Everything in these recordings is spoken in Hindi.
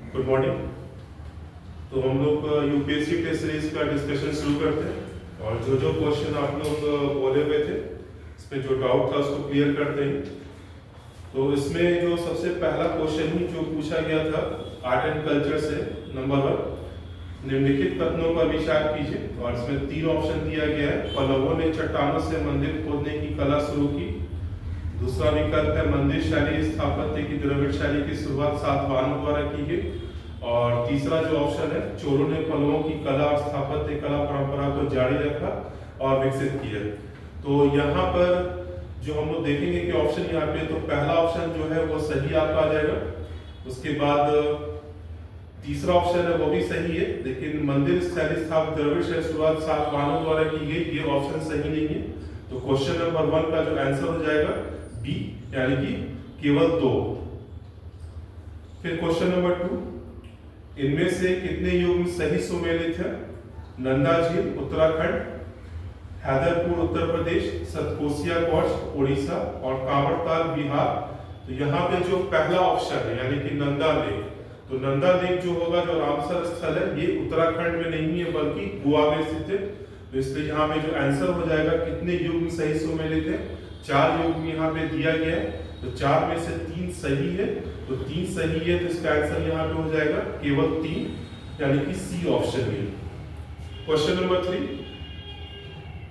Good morning. तो हम लोग यूपीएससी टेस्ट सीरीज का डिस्कशन शुरू करते हैं और जो जो क्वेश्चन आप लोग बोले हुए थे इसमें जो डाउट था उसको क्लियर करते हैं। तो इसमें जो सबसे पहला क्वेश्चन ही जो पूछा गया था आर्ट एंड कल्चर से, नंबर 1, निम्नलिखित कथनों पर विचार कीजिए। और इसमें 3 ऑप्शन दिया गया है। पल्लवों ने चट्टानों से मंदिर खोदने की कला शुरू की। दूसरा विकल्प है मंदिर शैली स्थापत्य की द्रविड़ शैली की शुरुआत सातवाहनों द्वारा की गई। और तीसरा जो ऑप्शन है, चोरों ने पल्लवों की कला और स्थापत्य कला परंपरा को जारी रखा और विकसित किया। तो यहाँ पर जो हम लोग देखेंगे कि ऑप्शन यहाँ पे, तो पहला ऑप्शन जो है वो सही आपका आ जाएगा। उसके बाद तीसरा ऑप्शन है वो भी सही है, लेकिन मंदिर शैली स्थापत्य द्रविड़ शैली शुरुआत सातवाहनों द्वारा की गई, ये ऑप्शन सही नहीं है। तो क्वेश्चन नंबर 1 का जो आंसर हो जाएगा बी, यानी कि केवल 2। फिर क्वेश्चन नंबर 2, इनमें से कितने युग्म सही सुमेलित है? नंदा झील उत्तराखंड, हैदरपुर उत्तर प्रदेश, सतकोसिया गॉर्ज उड़ीसा और कांवड़ताल बिहार। तो यहाँ पे जो पहला ऑप्शन है यानी कि नंदा लेक, तो नंदा लेक जो होगा, जो रामसर स्थल है, ये उत्तराखंड में नहीं है बल्कि गोवा में स्थित है। तो इसलिए यहाँ पे जो आंसर हो जाएगा, कितने युग्म सही सुमेलित है? 4 युग्म यहाँ पे दिया गया है। तो 4 में से 3 सही है, तो 3 सही है, तो इसका आंसर यहाँ पे हो जाएगा केवल 3, यानी कि सी ऑप्शन में। क्वेश्चन नंबर 3,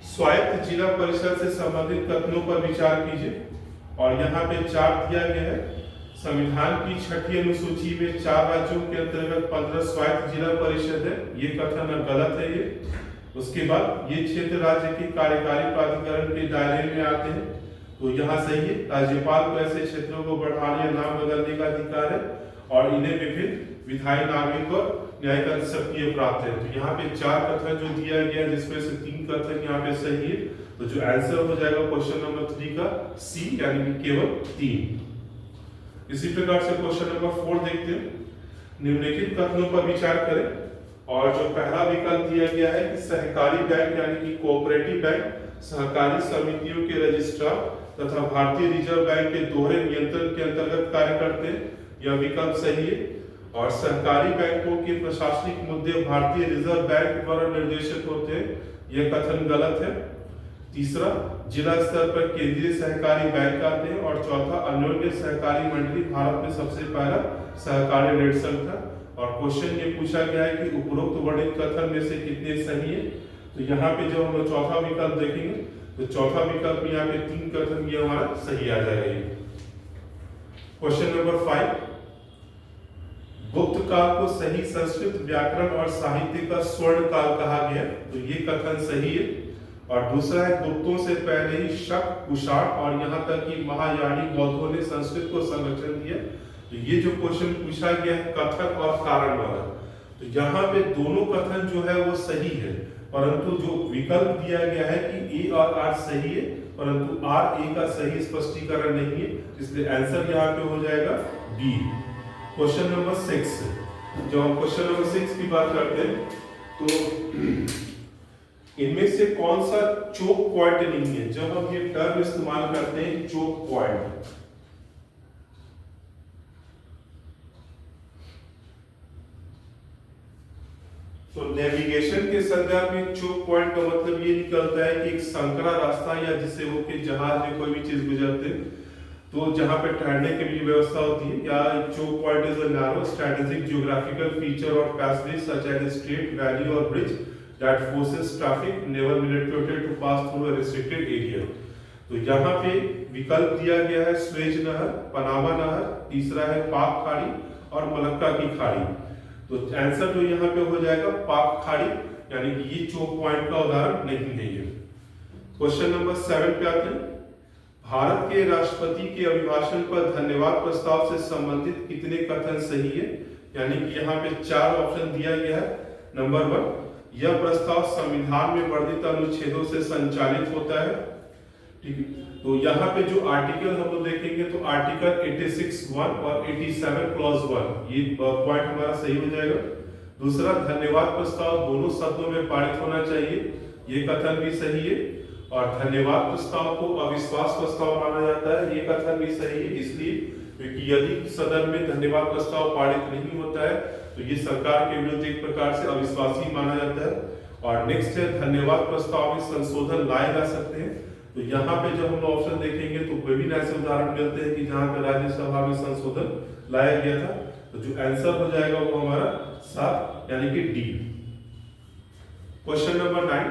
स्वायत्त जिला परिषद से संबंधित कथनों पर विचार कीजिए। और यहाँ पे 4 दिया गया है। संविधान की 6ठी अनुसूची में 4 राज्यों के अंतर्गत 15 स्वायत्त जिला परिषद है, ये कथन गलत है ये। उसके बाद ये क्षेत्र राज्य के कार्यकारी प्राधिकरण के दायरे में आते हैं, तो यहाँ सही है। राज्यपाल को ऐसे क्षेत्रों को बढ़ाने या नाम बदलने का अधिकार है और इन्हें विभिन्न विधायी, नागरिक और न्यायिक शक्तियां प्राप्त है। तो यहाँ पे 4 कथन जो दिया गया, जिसमें से 3 कथन यहाँ पे सही है। तो जो आंसर हो जाएगा क्वेश्चन नंबर 3 का सी, यानी कि केवल 3। इसी प्रकार से क्वेश्चन नंबर 4 देखते हैं। निम्नलिखित कथनों पर विचार करें। और जो पहला विकल्प दिया गया है कि सहकारी बैंक यानी कि कोऑपरेटिव बैंक सहकारी समितियों के रजिस्ट्रार तथा भारतीय रिजर्व बैंक के दोहरे नियंत्रण के अंतर्गत कार्य करते हैं, यह विकल्प सही है। और सहकारी बैंकों के प्रशासनिक मुद्दे भारतीय रिजर्व बैंक द्वारा निर्देशित होते हैं, यह कथन गलत है। तीसरा, जिला स्तर पर केंद्रीय सहकारी बैंक आते हैं। और चौथा, अन्योन्य सहकारी मंडली भारत में सबसे पहला सहकारी ऋण संघ था। और क्वेश्चन ये पूछा गया है कि उपरोक्त वर्णित कथन में से कितने सही है? तो यहाँ पे जब हम चौथा विकल्प देखेंगे, तो चौथा विकल्प में यहाँ पे 3 कथन ये हमारा सही आ जाएगा। क्वेश्चन नंबर 5, गुप्त काल को सही संस्कृत व्याकरण और साहित्य का स्वर्ण काल कहा गया, तो ये कथन सही है। और दूसरा है, गुप्तों से पहले ही शक, कुषाण और यहाँ तक कि महायानी बौद्धों ने संस्कृत को संरक्षण दिया। तो ये जो क्वेश्चन पूछा गया है कथन और कारण वाला, तो यहाँ पे दोनों कथन जो है वो सही है, परंतु जो विकल्प दिया गया है कि ए और आर सही है, परंतु आर ए का सही स्पष्टीकरण नहीं है, इसलिए आंसर यहाँ पे हो जाएगा बी। क्वेश्चन नंबर 6, जब हम क्वेश्चन नंबर 6 की बात करते हैं, तो इनमें से कौन सा चोक पॉइंट नहीं है? जब हम ये टर्म इस्तेमाल करते हैं चोक पॉइंट, तो नेविगेशन के संदर्भ में चोक पॉइंट का मतलब ये निकलता है कि एक संकरा रास्ता या जिससे होके जहाज में कोई भी चीज गुजरते हैं, तो जहां पे ठहरने की भी व्यवस्था होती है। या choke point is a narrow strategic geographical feature और passage such as strait, valley और bridge that forces traffic never militated to pass through a restricted area. तो यहाँ पे विकल्प दिया गया है स्वेज नहर, पनामा नहर, तीसरा है पाक खाड़ी और मलक्का की खाड़ी। तो आंसर जो यहाँ पे हो जाएगा पाक खाड़ी, यानी कि ये चोक पॉइंट का उदाहरण नहीं है। क्वेश्चन नंबर 7 पे आते हैं। भारत के राष्ट्रपति के अभिभाषण पर धन्यवाद प्रस्ताव से संबंधित कितने कथन सही है? यानी कि यहाँ पे 4 ऑप्शन दिया गया है। नंबर 1, यह प्रस्ताव संविधान में वर्णित अनुच्छेदों से संचालित होता है। ठीक है, तो यहाँ पे जो आर्टिकल हम लोग देखेंगे, तो आर्टिकल 86(1) और 87 क्लॉज 1, ये पॉइंट हमारा सही हो जाएगा। दूसरा, धन्यवाद प्रस्ताव दोनों शब्दों में पारित होना चाहिए, ये कथन भी सही है। और धन्यवाद प्रस्ताव को अविश्वास प्रस्ताव माना जाता है, ये कथन भी सही है, इसलिए क्योंकि यदि सदन में धन्यवाद प्रस्ताव पारित नहीं होता है तो ये सरकार के विरुद्ध एक प्रकार से अविश्वासी माना जाता है। और नेक्स्ट है धन्यवाद प्रस्ताव में संशोधन लाए जा सकते हैं। तो यहाँ पे जब हम ऑप्शन देखेंगे तो विभिन्न ऐसे उदाहरण मिलते हैं कि जहाँ पे राज्यसभा में संशोधन लाया गया था। तो जो आंसर हो जाएगा वो हमारा 7 यानी कि डी। क्वेश्चन नंबर 9,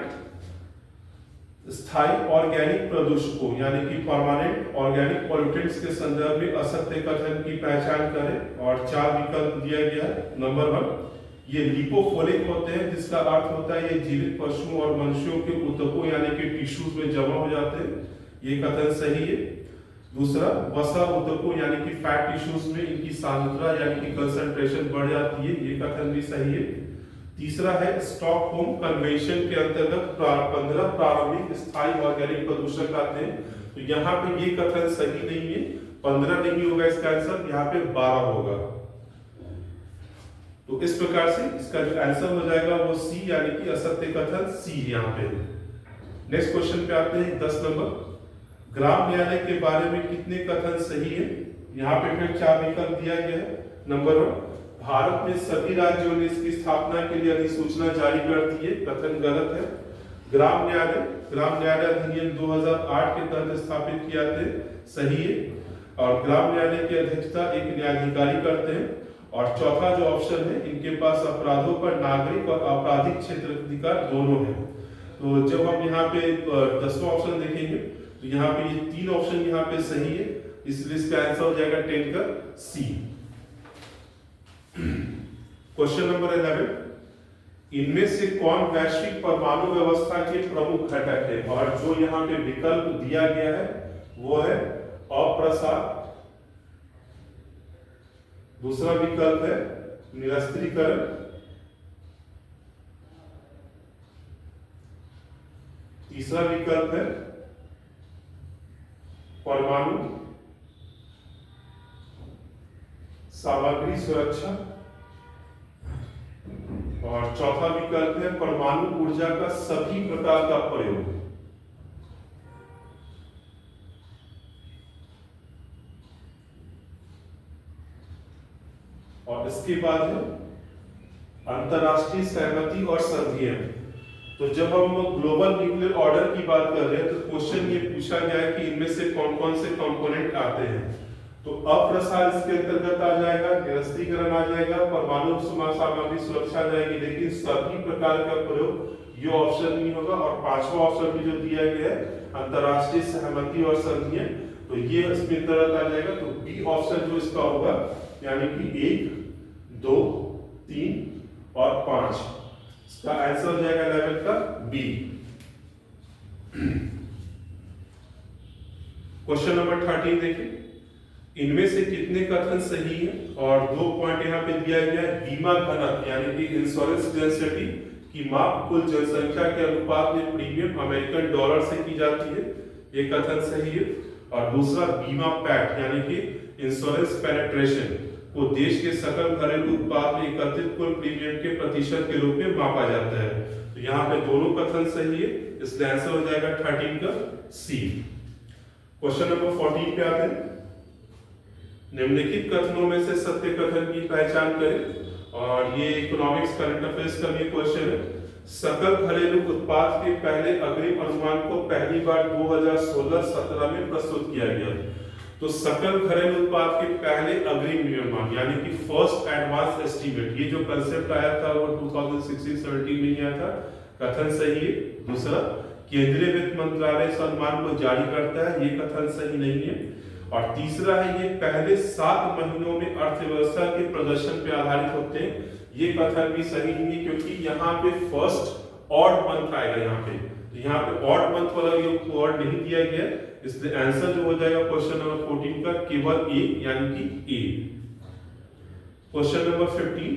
स्थायी ऑर्गेनिक प्रदूषकों यानी कि परमानेंट ऑर्गेनिक पॉल्यूटेंट्स के संदर्भ में असत्य कथन की पहचान करें। और 4 विकल्प दिया गया है। नंबर 1, ये लिपोफिलिक होते हैं, जिसका अर्थ होता है ये जीवित पशुओं और मनुष्यों के ऊतकों यानी कि टिश्यूज में जमा हो जाते हैं, ये कथन सही है। दूसरा, वसा ऊतकों यानी कि फैट टिश्यूज में इनकी सांद्रता यानी कि कंसंट्रेशन बढ़ जाती है, ये कथन भी सही है। तीसरा है स्टॉकहोम कन्वेंशन के अंतर्गत 15 प्रारंभिक स्थायी ऑर्गेनिक प्रदूषक आते हैं। तो यहाँ पे ये कथन सही नहीं है, 15 नहीं होगा इसका आंसर, यहाँ पे 12 होगा। तो इस प्रकार से इसका जो आंसर हो जाएगा वो सी यानी कि असत्य कथन सी यहाँ पे। नेक्स्ट क्वेश्चन पे आते हैं 10 नंबर, ग्राम न्यायालय के बारे में कितने कथन सही है। यहाँ पे फिर 4 विकल्प दिया गया है। नंबर 1, भारत में सभी राज्यों ने इसकी स्थापना के लिए अधिसूचना जारी कर दी है, कथन गलत है। ग्राम न्यायालय अधिनियम 2008 के तहत स्थापित किया थे, सही है। और ग्राम न्यायालय की अध्यक्षता एक न्यायाधिकारी करते हैं। और चौथा जो ऑप्शन है, इनके पास अपराधों पर नागरिक और आपराधिक क्षेत्राधिकार दोनों है। तो जब हम यहाँ पे 10वां ऑप्शन देखेंगे तो यहाँ पे ये 3 ऑप्शन यहाँ पे सही है, इसलिए इसका आंसर हो जाएगा 10 का सी। क्वेश्चन नंबर 11, इनमें से कौन वैश्विक परमाणु व्यवस्था के प्रमुख घटक है। और जो यहाँ पे विकल्प दिया गया है वो है अप्रसार, दूसरा विकल्प है निरस्त्रीकरण, तीसरा विकल्प है परमाणु सामग्री सुरक्षा, और चौथा विकल्प है परमाणु ऊर्जा का सभी प्रकार का प्रयोग। और इसके बाद है अंतरराष्ट्रीय सहमति और संधियां। तो जब हम ग्लोबल न्यूक्लियर ऑर्डर की बात कर रहे हैं तो क्वेश्चन ये पूछा गया है कि इनमें से कौन कौन से कंपोनेंट आते हैं। तो अप्रसार इसके अंतर्गत आ जाएगा, निरस्त्रीकरण आ जाएगा, परमाणु सामग्री सुरक्षा आ जाएगी, लेकिन सभी प्रकार का प्रयोग ये ऑप्शन नहीं होगा। और 5वां ऑप्शन भी जो दिया गया है अंतरराष्ट्रीय सहमति और संधियां, तो ये इसमें अंतर्गत आ जाएगा। तो बी ऑप्शन जो इसका होगा यानी कि 1, 2, 3 और 5, इसका आंसर हो जाएगा 11 का बी। क्वेश्चन नंबर 13 देखिए, इनमें से कितने कथन सही है। और 2 पॉइंट यहाँ पे दिया गया है, बीमा घनत्व यानी कि इंश्योरेंस डेंसिटी की माप कुल जनसंख्या के अनुपात में प्रीमियम अमेरिकन डॉलर से की जाती है, ये कथन सही है। और दूसरा बीमा पैट यानी कि इंश्योरेंस पेनिट्रेशन को देश के सकल घरेलू उत्पाद में एकत्रित कुल प्रीमियम के प्रतिशत के रूप में मापा जाता है। तो यहाँ पे दोनों कथन सही है, इसलिए आंसर हो जाएगा 13 का सी। क्वेश्चन नंबर 14 पे आते हैं, निम्नलिखित कथनों में से सत्य कथन की पहचान करें। और ये इकोनॉमिक्स करंट अफेयर्स का भी क्वेश्चन है। सकल घरेलू उत्पाद के पहले अग्रिम अनुमान को पहली बार 2016-17 में प्रस्तुत किया गया। तो सकल घरेलू उत्पाद के पहले अग्रिम अनुमान यानी कि फर्स्ट एडवांस एस्टीमेट, ये जो कंसेप्ट आया था वो 2016-17 में ही आया था, कथन सही है। दूसरा, केंद्रीय वित्त मंत्रालय इस अनुमान को जारी करता है, ये कथन सही नहीं है। और तीसरा है ये पहले 7 महीनों में अर्थव्यवस्था के प्रदर्शन पे आधारित होते हैं, ये कथन भी सही नहीं है, क्योंकि यहाँ पे फर्स्ट ऑड मंथ आएगा यहाँ पे, तो यहाँ पे ऑड मंथ वाला ये वर्ड नहीं दिया गया, इसलिए आंसर जो हो जाएगा क्वेश्चन नंबर 14 का केवल ए यानी कि ए। क्वेश्चन नंबर 15,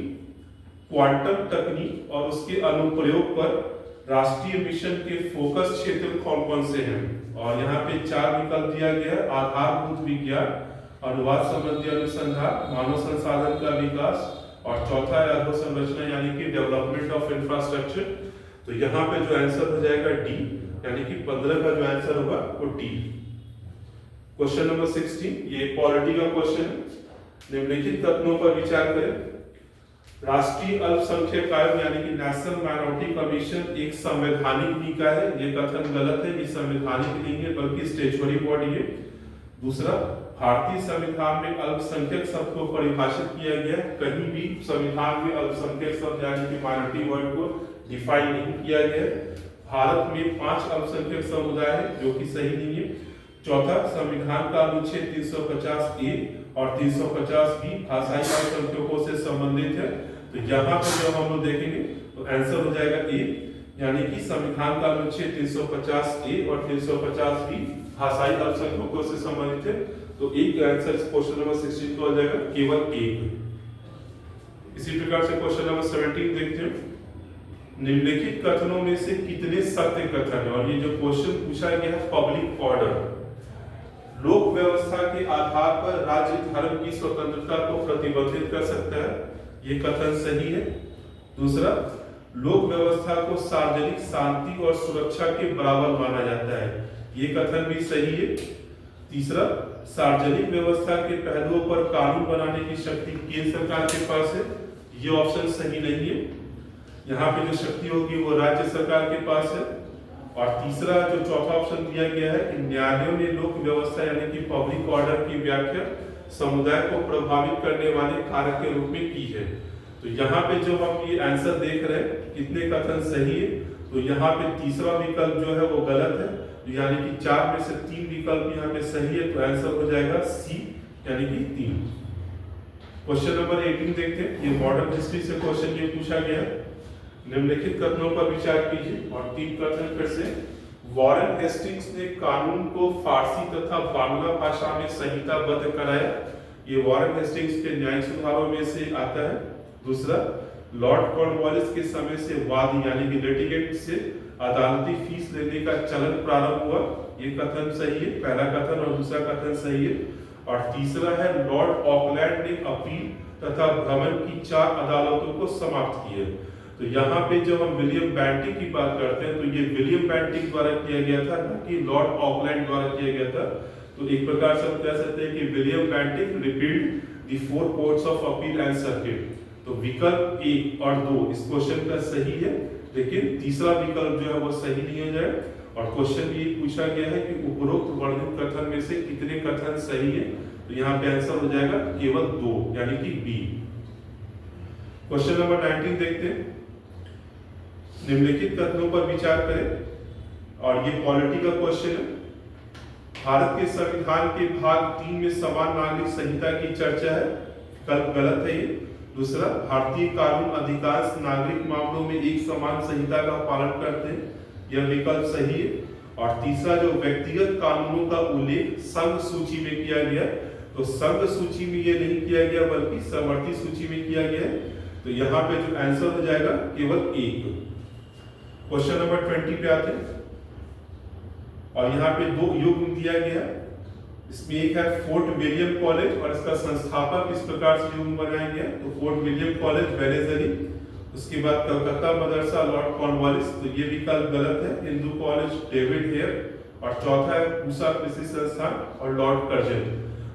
क्वांटम तकनीक और उसके अनुप्रयोग पर राष्ट्रीय मिशन के फोकस क्षेत्र कौन कौन से हैं। और यहाँ पे 4 विकल्प दिया गया है, आधारभूत विज्ञान, अनुवाद संबंधी अनुसंधान, मानव संसाधन का विकास, और चौथा है अधोसंरचना यानी कि डेवलपमेंट ऑफ इंफ्रास्ट्रक्चर। तो यहाँ पे जो आंसर हो जाएगा डी यानी कि 15 का जो आंसर होगा वो डी। क्वेश्चन नंबर 16 ये पॉलिटी का क्वेश्चन है। निम्नलिखित कथनों पर विचार करें। राष्ट्रीय अल्पसंख्यक आयोग यानी कि नेशनल माइनॉरिटी कमीशन एक संवैधानिक निकाय है। ये कथन गलत है, ये संवैधानिक नहीं है बल्कि स्टैट्यूटरी बॉडी है। दूसरा, भारतीय संविधान में अल्पसंख्यक शब्द को परिभाषित किया गया है। कहीं भी संविधान में अल्पसंख्यक शब्द यानी कि माइनॉरिटी वर्ड को डिफाइन नहीं किया गया है। भारत में 5 अल्पसंख्यक समुदाय है जो कि सही नहीं है। चौथा, संविधान का अनुच्छेद 350 ए और 350 बी भाषाई अल्पसंख्यकों से संबंधित है। तो यहाँ पर जो हम लोग देखेंगे तो आंसर हो जाएगा ए, यानी कि संविधान का अनुच्छेद 350 ए और 350 बी भाषाई अल्पसंख्यकों से संबंधित है। तो एक आंसर क्वेश्चन नंबर 16 को आ जाएगा केवल एक। इसी प्रकार से क्वेश्चन नंबर 17 देखते हैं। निम्नलिखित कथनों में से कितने सत्य कथन है? और ये जो क्वेश्चन पूछा गया है पब्लिक ऑर्डर, लोक व्यवस्था के आधार पर राज्य धर्म की स्वतंत्रता को प्रतिबंधित कर सकता है। ये कथन सही है। दूसरा, लोक व्यवस्था को सार्वजनिक शांति और सुरक्षा के बराबर माना जाता है। ये कथन भी सही है। तीसरा, सार्वजनिक व्यवस्था के पहलुओं पर कानून बनाने की शक्ति केंद्र सरकार के पास है। ये ऑप्शन सही नहीं है। यहाँ पे जो शक्ति होगी वो राज्य सरकार के पास है। और तीसरा जो चौथा ऑप्शन दिया गया है कि न्यायालयों ने लोक व्यवस्था यानी कि पब्लिक ऑर्डर की व्याख्या समुदाय को प्रभावित करने वाले कारक के रूप में की है। तो यहाँ पे जो हम ये आंसर देख रहे हैं कितने कथन सही है, तो यहाँ पे तीसरा विकल्प जो है वो गलत है, यानी कि 4 में से 3 विकल्प यहाँ पे सही है। तो आंसर हो जाएगा सी, यानी कि 3। क्वेश्चन नंबर 18 देखते हैं। ये मॉडर्न हिस्ट्री से क्वेश्चन ये पूछा गया है। निम्नलिखित कथनों पर विचार कीजिए। और 3 कथन फिर से। वॉरेन हेस्टिंग्स ने कानून को फारसी तथा बांग्ला भाषा में संहिताबद्ध कराया। ये वॉरेन हेस्टिंग्स के न्यायिक सुधारों में से आता है। दूसरा, लॉर्ड कॉर्नवालिस के समय से वादी यानी कि लिटिगेंट से अदालती फीस लेने का चलन प्रारंभ हुआ। ये कथन सही है, पहला कथन, और दूसरा कथन सही है। और तीसरा है, लॉर्ड ऑकलैंड ने अपील तथा भ्रमण की 4 अदालतों को समाप्त किया। तो यहाँ पे जब हम विलियम बेंटिक की बात करते हैं तो ये विलियम बेंटिक द्वारा किया गया था, न कि लॉर्ड ऑकलैंड द्वारा किया गया था। तो एक प्रकार से हम कह सकते हैं कि William Bentinck repealed the 4 courts of appeal and circuit. तो विकल्प 1 और 2 इस क्वेश्चन का सही है, लेकिन तीसरा विकल्प जो है वो सही नहीं हो जाए। और क्वेश्चन भी पूछा गया है कि उपरोक्त वर्णित कथन में से कितने कथन सही है। तो यहाँ पे आंसर हो जाएगा केवल 2, यानी कि बी। क्वेश्चन नंबर 19 देखते हैं। निम्नलिखित कथनों पर विचार करें। और ये पॉलिटी का क्वेश्चन है। भारत के संविधान के भाग 3 में समान नागरिक संहिता की चर्चा है। विकल्प गलत है ये। दूसरा, भारतीय कानून अधिकांश नागरिक मामलों में एक समान संहिता का पालन करते हैं। यह विकल्प सही है। और तीसरा, जो व्यक्तिगत कानूनों का उल्लेख संघ सूची में किया गया, तो संघ सूची में ये नहीं किया गया बल्कि समवर्ती सूची में किया गया है। तो यहाँ पे जो आंसर हो जाएगा केवल 1। क्वेश्चन नंबर 20 पे आते हैं। और यहाँ पे 2 युग्म दिया गया। इसमें एक है फोर्ट विलियम कॉलेज और इसका संस्थापक इस प्रकार से युग्म बनाया गया। तो फोर्ट विलियम कॉलेज वेलेजरी, उसके बाद कलकत्ता मदरसा लॉर्ड कॉर्नवालिस, तो ये विकल्प गलत है। हिंदू कॉलेज डेविड हेयर, और चौथा है पूसा कृषि संस्थान और लॉर्ड कर्जन।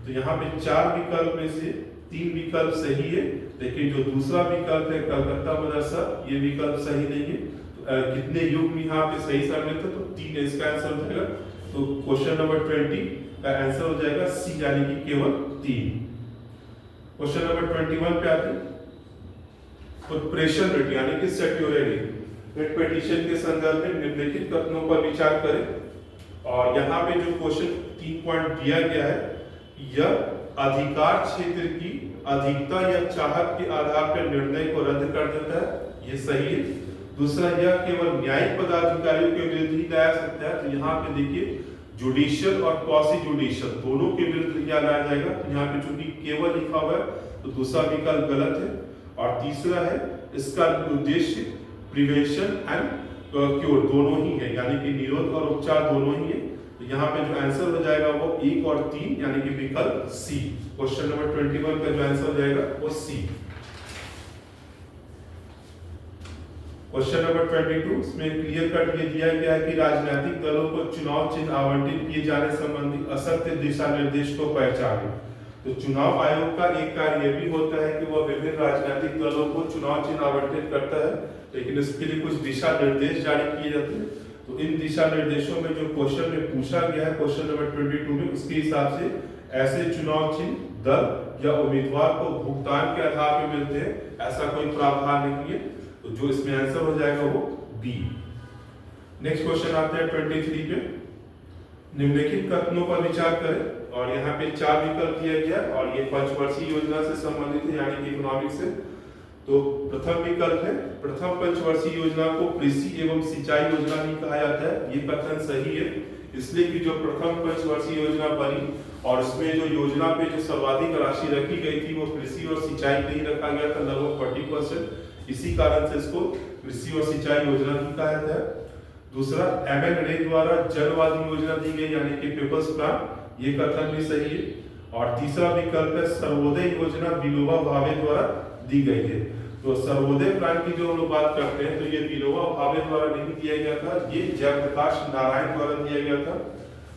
तो यहाँ पे 4 विकल्प में से 3 विकल्प सही है, लेकिन जो दूसरा विकल्प है कलकत्ता मदरसा, ये विकल्प सही नहीं है। कितने युग्म यहाँ पे सही शामिल थे? तो 3 इसका आंसर हो जाएगा। तो क्वेश्चन नंबर 20 का आंसर हो जाएगा सी, यानी कि केवल 3। क्वेश्चन नंबर 21 पे आते हैं। उत्प्रेषण रिट यानी कि सेट्यूरेरी रिट पिटीशन के संदर्भ में निम्नलिखित कथनों पर विचार करें। और यहाँ पे जो क्वेश्चन 3 पॉइंट दिया गया है, यह अधिकार क्षेत्र की अधिकता या चाहत के आधार पर निर्णय को रद्द कर देता है। ये सही है। दूसरा, यह केवल न्यायिक पदाधिकारियों के विरुद्ध ही लाया सकता है। तो यहाँ पे देखिए जुडिशियल और क्वासी जुडिशियल दोनों के विरुद्ध क्या लाया जाएगा। तो यहाँ पे चूंकि केवल लिखा हुआ है तो दूसरा विकल्प गलत है। और तीसरा है, इसका उद्देश्य प्रिवेंशन एंड क्योर दोनों ही है, यानी कि निरोध और उपचार दोनों ही है। तो यहाँ पे जो आंसर हो जाएगा वो 1 और 3, यानी कि विकल्प सी। क्वेश्चन नंबर 21 का जो आंसर हो जाएगा वो सी। क्वेश्चन नंबर 22 इसमें क्लियर कट ये दिया गया है कि राजनीतिक दलों को चुनाव चिन्ह आवंटित किए जाने संबंधी असत्य दिशा निर्देश को पहचाने। तो चुनाव आयोग का एक कार्य भी होता है कि वह विभिन्न राजनीतिक दलों को चुनाव चिन्ह आवंटित करता है, लेकिन इसके लिए कुछ दिशा निर्देश जारी किए जाते हैं। तो इन दिशा निर्देशों में जो क्वेश्चन में पूछा गया है क्वेश्चन नंबर 22 में, उसके हिसाब से ऐसे चुनाव चिन्ह दल या उम्मीदवार को भुगतान के आधार पर मिलते हैं, ऐसा कोई प्रावधान नहीं है। तो जो इसमें आंसर हो जाएगा वो बी। नेक्स्ट क्वेश्चन आते हैं 23 पे। निम्नलिखित कथनों पर विचार करें और यहाँ पे 4 विकल्प दिया गया और ये पंचवर्षीय योजना से संबंधित है, यानी कि इकोनॉमिक्स से। तो प्रथम विकल्प है, प्रथम पंचवर्षीय योजना को कृषि एवं सिंचाई योजना भी कहा जाता है। ये कथन सही है, इसलिए कि जो प्रथम पंचवर्षीय योजना बनी और उसमें जो योजना पे जो सर्वाधिक राशि रखी गई थी वो कृषि और सिंचाई पे ही रखा गया था, लगभग 40%। इसी कारण से इसको कृषि और सिंचाई योजना भी कहा जाता है। दूसरा, एमएन रे द्वारा जनवादी योजना दी गई, यानी कि पीपल्स प्लान, ये कथन भी सही है। और तीसरा विकल्प है, सर्वोदय योजना विनोबा भावे द्वारा दी गई है। तो सर्वोदय प्लान की जो हम लोग बात करते हैं तो ये विनोबा भावे द्वारा नहीं दिया गया था, ये जयप्रकाश नारायण द्वारा दिया गया था।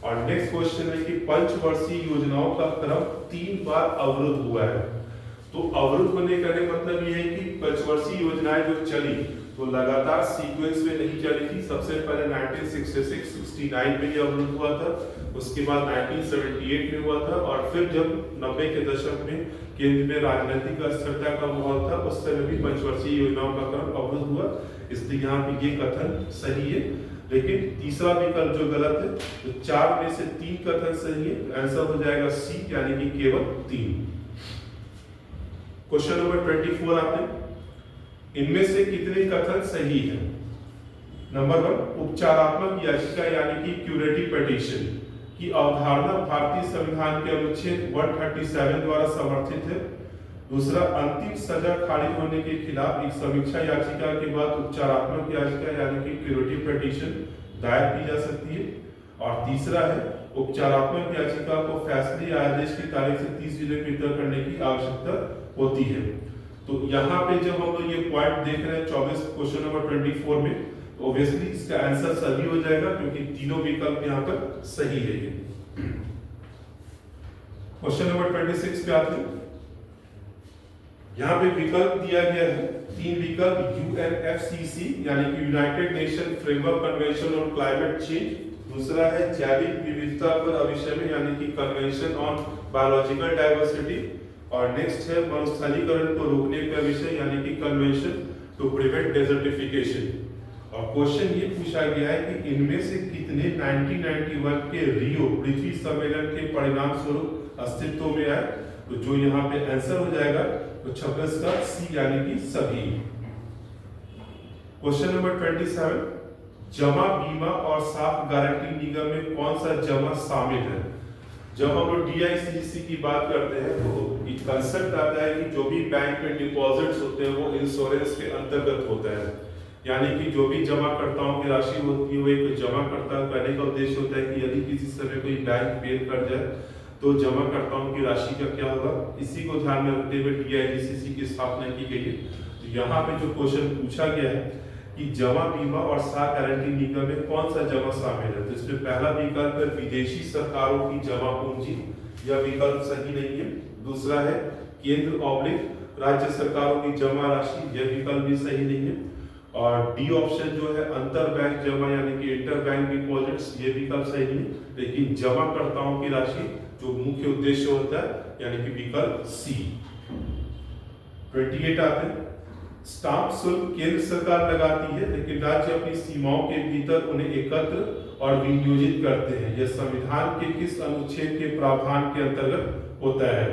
और नेक्स्ट क्वेश्चन है कि पंचवर्षीय योजनाओं का क्रम 3 बार अवरुद्ध हुआ है। तो अवरुद्ध होने का मतलब ये है कि पंचवर्षीय योजनाएं जो चली तो लगातार सीक्वेंस में नहीं चली थी। सबसे पहले 1966-69 में ये अवरुद्ध हुआ था, उसके बाद 1978 में हुआ था, और फिर जब 90 के दशक में केंद्र में राजनीतिक अस्थिरता का माहौल था उस समय भी पंचवर्षीय योजनाओं का क्रम अवरुद्ध हुआ। इसलिए यहाँ पे ये कथन सही है। लेकिन तीसरा विकल्प जो गलत है, तो 4 में से 3 कथन सही है, आंसर हो जाएगा सी, यानी कि केवल 3। क्वेश्चन नंबर 24 आते हैं, इनमें से कितने कथन सही हैं? नंबर 1, उपचारात्मक याचिका यानी कि क्यूरेटिव पिटीशन की अवधारणा भारतीय संविधान के अनुच्छेद 137 द्वारा समर्थित है। दूसरा, अंतिम सजा खारिज होने के खिलाफ एक समीक्षा याचिका के बाद उपचारात्मक याचिका यानी कि क्यूरेटिव पिटीशन दायर की जा सकती है। और तीसरा है, उपचारात्मक याचिका को फैसले या आदेश की तारीख से 30 दिनों के भीतर करने की आवश्यकता होती है। तो यहाँ पे जब हम लोग ये पॉइंट देख रहे हैं 24 क्वेश्चन नंबर 24 में, तो ऑब्वियसली इसका आंसर सही हो जाएगा क्योंकि तीनों विकल्प यहाँ पर सही है। ये क्वेश्चन नंबर 26 पे आते हैं। यहाँ पे विकल्प दिया गया है 3 विकल्प, यूएनएफसीसी यानी कि United nation framework convention on climate change. दूसरा है जैविक विविधता पर अभिशमन यानी कि कन्वेंशन ऑन बायोलॉजिकल डाइवर्सिटी। और नेक्स्ट है मरुस्थलीकरण को रोकने का विषय यानी कि कन्वेंशन टू प्रिवेंट डेजर्टिफिकेशन। और क्वेश्चन ये पूछा गया है कि इनमें से कितने 1991 के रियो पृथ्वी सम्मेलन के परिणाम स्वरूप अस्तित्व में आए? तो जो यहाँ पे आंसर हो जाएगा तो 26 का सी, यानी कि सभी। क्वेश्चन नंबर 27, जमा बीमा और साख गारंटी निगम में कौन सा जमा शामिल है? जब हम लोग डीआईसीसी की बात करते हैं तो एक कंसेप्ट आता है कि जो भी बैंक में डिपॉजिट्स होते हैं वो इंश्योरेंस के अंतर्गत होता है, यानी कि जो भी जमाकर्ताओं की राशि होती है वो एक जमाकर्ता कहने का उद्देश्य होता है कि यदि किसी समय कोई बैंक फेल कर जाए तो जमाकर्ताओं की राशि का क्या होगा, इसी को ध्यान में रखते हुए डीआईसीसी की स्थापना की गई है। तो यहाँ पे जो क्वेश्चन पूछा गया है कि जमा बीमा और साख गारंटी निगम में कौन सा जमा शामिल है, तो इसमें पहला विकल्प है विदेशी सरकारों की जमा पूंजी, यह विकल्प सही नहीं है। दूसरा है केंद्र ऑब्लिक राज्य सरकारों की जमा राशि, यह विकल्प भी सही नहीं है। और डी ऑप्शन जो है अंतर बैंक जमा यानी कि इंटर बैंक डिपॉजिट्स, ये विकल्प सही नहीं। लेकिन जमाकर्ताओं की राशि जो मुख्य उद्देश्य होता है यानी कि विकल्प सी। 28 आते हैं, स्टाम्प शुल्क केंद्र सरकार लगाती है लेकिन राज्य अपनी सीमाओं के भीतर उन्हें एकत्र और विनियोजित करते हैं। यह संविधान के किस अनुच्छेद के प्रावधान के अंतर्गत होता है?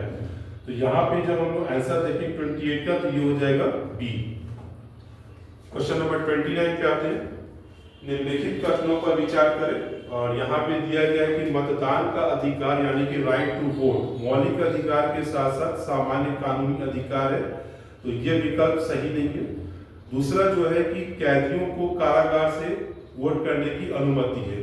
तो यहाँ पे जब हम लोग आंसर देखें 28 का तो ये हो जाएगा बी। क्वेश्चन नंबर 29 पे आते हैं, निम्नलिखित कथनों पर विचार करें। और यहाँ पे दिया गया है कि मतदान का अधिकार यानी कि राइट टू वोट मौलिक अधिकार के साथ साथ सामान्य कानूनी अधिकार है, तो ये विकल्प सही नहीं है। दूसरा जो है कि कैदियों को कारागार से वोट करने की अनुमति है,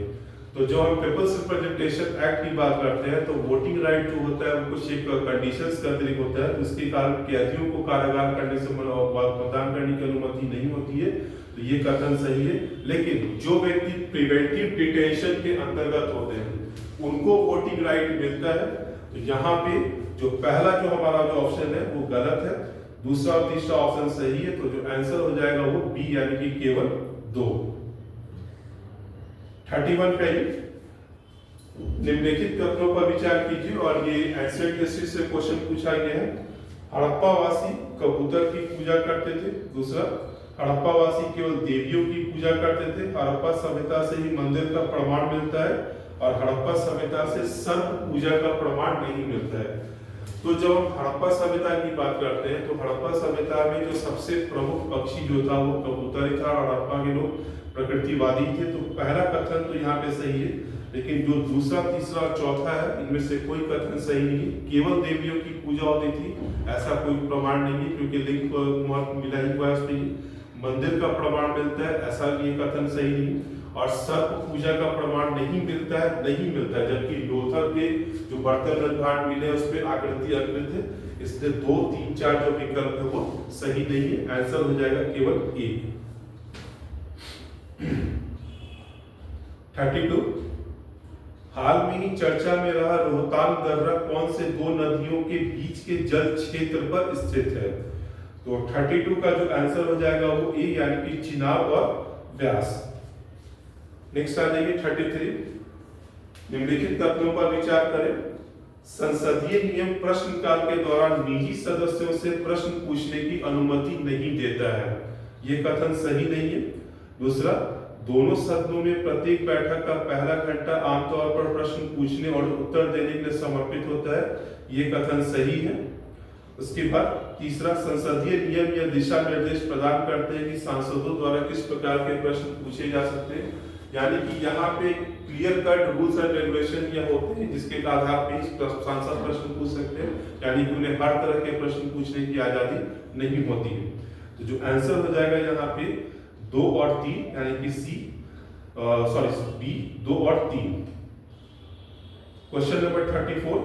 तो जब हम पीपल्स रिप्रेजेंटेशन एक्ट की बात करते हैं तो वोटिंग राइट जो होता है वो कुछ एक कंडीशंस के अतिरिक्त होता है, तो इसके कारण कैदियों को कारागार करने से मतदान करने की अनुमति नहीं होती है, तो ये कथन सही है। लेकिन जो व्यक्ति प्रिवेंटिव डिटेंशन के अंतर्गत होते हैं उनको वोटिंग राइट मिलता है। तो यहाँ पे जो पहला जो हमारा जो ऑप्शन है वो गलत है, दूसरा और तीसरा ऑप्शन सही है, तो जो आंसर हो जाएगा वो बी यानी कि केवल 2। 31 पे निम्नलिखित कथनों पर विचार कीजिए, और ये एंशिएंट हिस्ट्री से क्वेश्चन पूछा गया है। हड़प्पावासी कबूतर की पूजा करते थे। दूसरा, हड़प्पावासी केवल देवियों की पूजा करते थे। हड़प्पा सभ्यता से ही मंदिर का प्रमाण मिलता है, और हड़प्पा सभ्यता से सर्प पूजा का प्रमाण नहीं मिलता है। तो जब हम हड़प्पा सभ्यता की बात करते हैं तो हड़प्पा सभ्यता में जो सबसे प्रमुख पक्षी जो था वो कबूतर ही था। हड़प्पा के लोग प्रकृतिवादी थे, तो पहला कथन तो यहाँ पे सही है। लेकिन जो दूसरा, तीसरा और चौथा है इनमें से कोई कथन सही नहीं है। केवल देवियों की पूजा होती थी ऐसा कोई प्रमाण नहीं है, क्योंकि लिंक मिला ही हुआ है उसमें। मंदिर का प्रमाण मिलता है ऐसा ये कथन सही नहीं, और सर्प पूजा का प्रमाण नहीं मिलता है, जबकि लोथल के जो बर्तन निर्माण मिले उस पर आकृति अंकित है, इसलिए 2, 3, 4 जो विकल्प है वो सही नहीं है। आंसर हो जाएगा केवल 1। 32, हाल में ही चर्चा में रहा रोहतांग दर्रा कौन से 2 नदियों के बीच के जल क्षेत्र पर स्थित है? तो 32 का जो आंसर हो जाएगा वो ए यानी कि चिनाब और व्यास। नेक्स्ट आ जाइए 33, निम्नलिखित तथ्यों पर विचार करें। संसदीय नियम प्रश्नकाल के दौरान निजी सदस्यों से प्रश्न पूछने की अनुमति नहीं देता है, ये कथन सही नहीं है। दूसरा, दोनों सदनों में प्रत्येक बैठक का पहला घंटा आमतौर पर प्रश्न पूछने और उत्तर देने के लिए समर्पित होता है, ये कथन सही है। उसके बाद तीसरा, संसदीय नियम या दिशा निर्देश प्रदान करते हैं कि सांसदों द्वारा किस प्रकार के प्रश्न पूछे जा सकते हैं, यानी कि यहाँ पे clear cut rules and regulation ये होते हैं जिसके आधार पे सांसद प्रश्न पूछ सकते हैं, यानी कि उन्हें हर तरह के प्रश्न पूछने की आजादी नहीं होती है। तो जो आंसर हो जाएगा यहाँ पे 2 और 3 यानी कि बी 2 और 3। क्वेश्चन नंबर 34,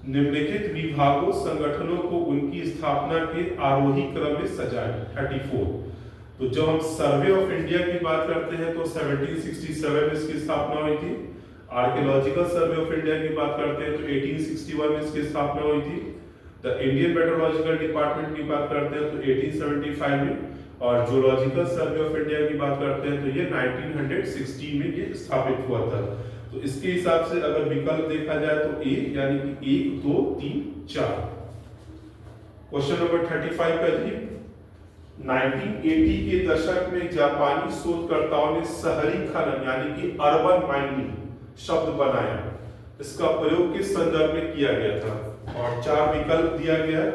निम्नलिखित विभागों संगठनों को उनकी स्थापना के आरोही क्रम में सजाएं। 34, तो जब हम सर्वे ऑफ इंडिया की बात करते हैं तो 1767 में इसकी स्थापना हुई थी। आर्कियोलॉजिकल सर्वे ऑफ इंडिया की बात करते हैं तो 1861 में इसकी स्थापना हुई थी। द इंडियन मेट्रोलॉजिकल डिपार्टमेंट की बात करते हैं तो 1875 में, और जूलॉजिकल सर्वे ऑफ इंडिया की बात करते हैं तो ये 1916 में ये स्थापित हुआ था। तो इसके हिसाब से अगर विकल्प देखा जाए तो ए यानी कि 1, 2, 3, 4। क्वेश्चन नंबर 35 का जी, 1980 के दशक में जापानी शोधकर्ताओं ने शहरी खनन यानी कि अर्बन माइनिंग शब्द बनाया, इसका प्रयोग किस संदर्भ में किया गया था? और 4 विकल्प दिया गया है।